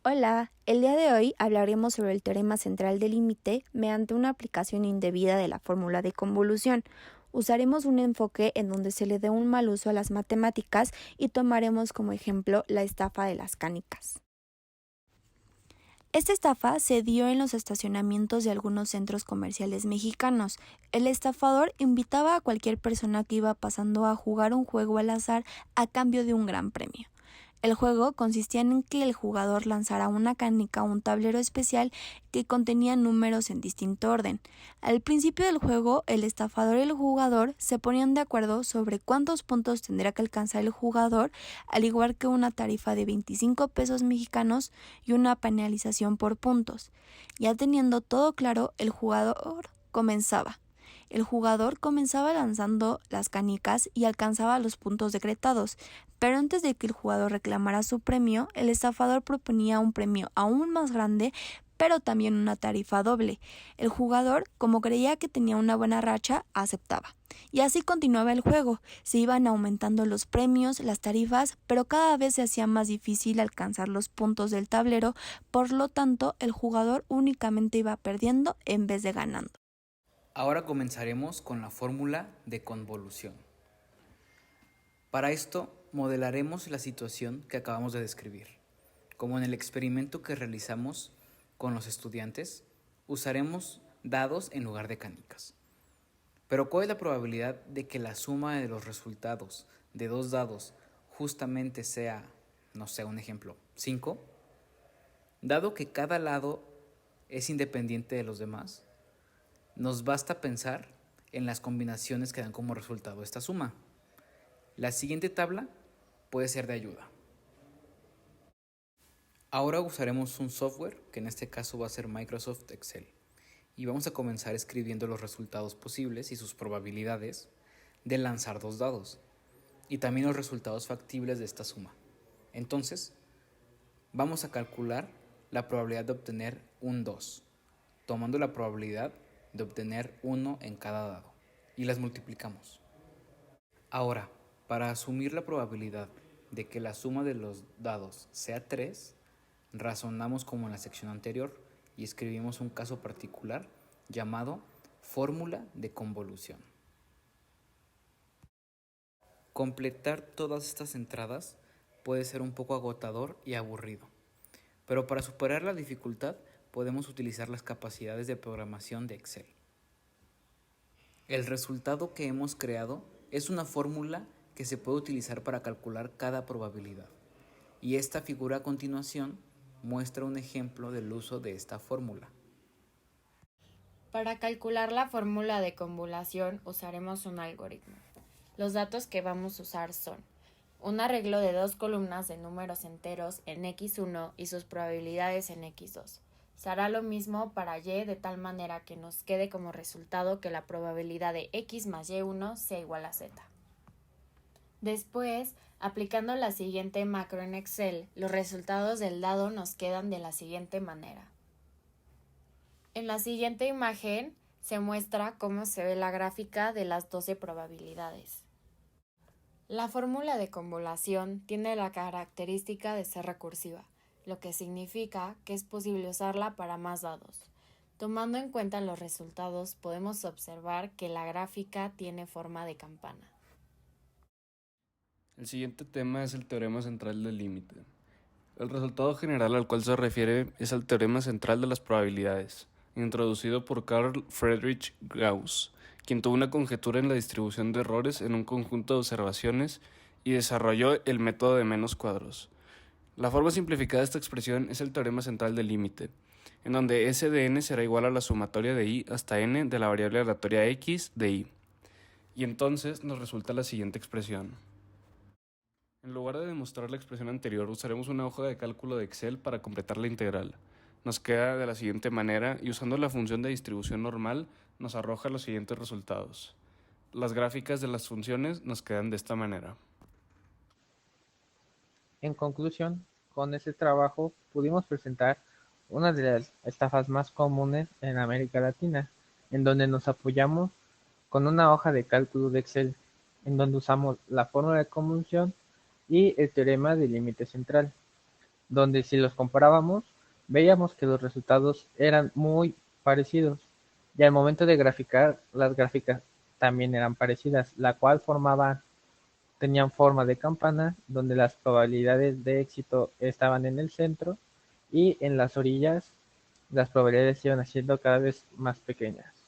Hola, el día de hoy hablaremos sobre el teorema central del límite mediante una aplicación indebida de la fórmula de convolución. Usaremos un enfoque en donde se le dé un mal uso a las matemáticas y tomaremos como ejemplo la estafa de las canicas. Esta estafa se dio en los estacionamientos de algunos centros comerciales mexicanos. El estafador invitaba a cualquier persona que iba pasando a jugar un juego al azar a cambio de un gran premio. El juego consistía en que el jugador lanzara una canica o un tablero especial que contenía números en distinto orden. Al principio del juego, el estafador y el jugador se ponían de acuerdo sobre cuántos puntos tendría que alcanzar el jugador, al igual que una tarifa de 25 pesos mexicanos y una penalización por puntos. Ya teniendo todo claro, el jugador comenzaba. El jugador comenzaba lanzando las canicas y alcanzaba los puntos decretados, pero antes de que el jugador reclamara su premio, el estafador proponía un premio aún más grande, pero también una tarifa doble. El jugador, como creía que tenía una buena racha, aceptaba. Y así continuaba el juego. Se iban aumentando los premios, las tarifas, pero cada vez se hacía más difícil alcanzar los puntos del tablero, por lo tanto, el jugador únicamente iba perdiendo en vez de ganando. Ahora comenzaremos con la fórmula de convolución. Para esto, modelaremos la situación que acabamos de describir. Como en el experimento que realizamos con los estudiantes, usaremos dados en lugar de canicas. Pero ¿cuál es la probabilidad de que la suma de los resultados de dos dados justamente sea, no sé, un ejemplo, 5? Dado que cada lado es independiente de los demás, nos basta pensar en las combinaciones que dan como resultado esta suma. La siguiente tabla puede ser de ayuda. Ahora usaremos un software, que en este caso va a ser Microsoft Excel, y vamos a comenzar escribiendo los resultados posibles y sus probabilidades de lanzar dos dados, y también los resultados factibles de esta suma. Entonces, vamos a calcular la probabilidad de obtener un 2, tomando la probabilidad de obtener 1 en cada dado, y las multiplicamos. Ahora, para asumir la probabilidad de que la suma de los dados sea 3, razonamos como en la sección anterior y escribimos un caso particular llamado fórmula de convolución. Completar todas estas entradas puede ser un poco agotador y aburrido, pero para superar la dificultad podemos utilizar las capacidades de programación de Excel. El resultado que hemos creado es una fórmula que se puede utilizar para calcular cada probabilidad, y esta figura a continuación muestra un ejemplo del uso de esta fórmula. Para calcular la fórmula de convolución usaremos un algoritmo. Los datos que vamos a usar son un arreglo de dos columnas de números enteros en x1 y sus probabilidades en x2. Se hará lo mismo para y de tal manera que nos quede como resultado que la probabilidad de x más y1 sea igual a z. Después, aplicando la siguiente macro en Excel, los resultados del dado nos quedan de la siguiente manera. En la siguiente imagen se muestra cómo se ve la gráfica de las 12 probabilidades. La fórmula de convolución tiene la característica de ser recursiva, lo que significa que es posible usarla para más dados. Tomando en cuenta los resultados, podemos observar que la gráfica tiene forma de campana. El siguiente tema es el teorema central del límite. El resultado general al cual se refiere es el teorema central de las probabilidades, introducido por Carl Friedrich Gauss, quien tuvo una conjetura en la distribución de errores en un conjunto de observaciones y desarrolló el método de menos cuadros. La forma simplificada de esta expresión es el teorema central del límite, en donde S de n será igual a la sumatoria de i hasta n de la variable aleatoria x de i. Y entonces nos resulta la siguiente expresión. En lugar de demostrar la expresión anterior, usaremos una hoja de cálculo de Excel para completar la integral. Nos queda de la siguiente manera y usando la función de distribución normal nos arroja los siguientes resultados. Las gráficas de las funciones nos quedan de esta manera. En conclusión, con este trabajo pudimos presentar una de las estafas más comunes en América Latina, en donde nos apoyamos con una hoja de cálculo de Excel, en donde usamos la fórmula de convolución y el teorema del límite central. donde si los comparábamos, veíamos que los resultados eran muy parecidos. Y al momento de graficar, las gráficas también eran parecidas, la cual tenían forma de campana, donde las probabilidades de éxito estaban en el centro y en las orillas las probabilidades iban haciendo cada vez más pequeñas.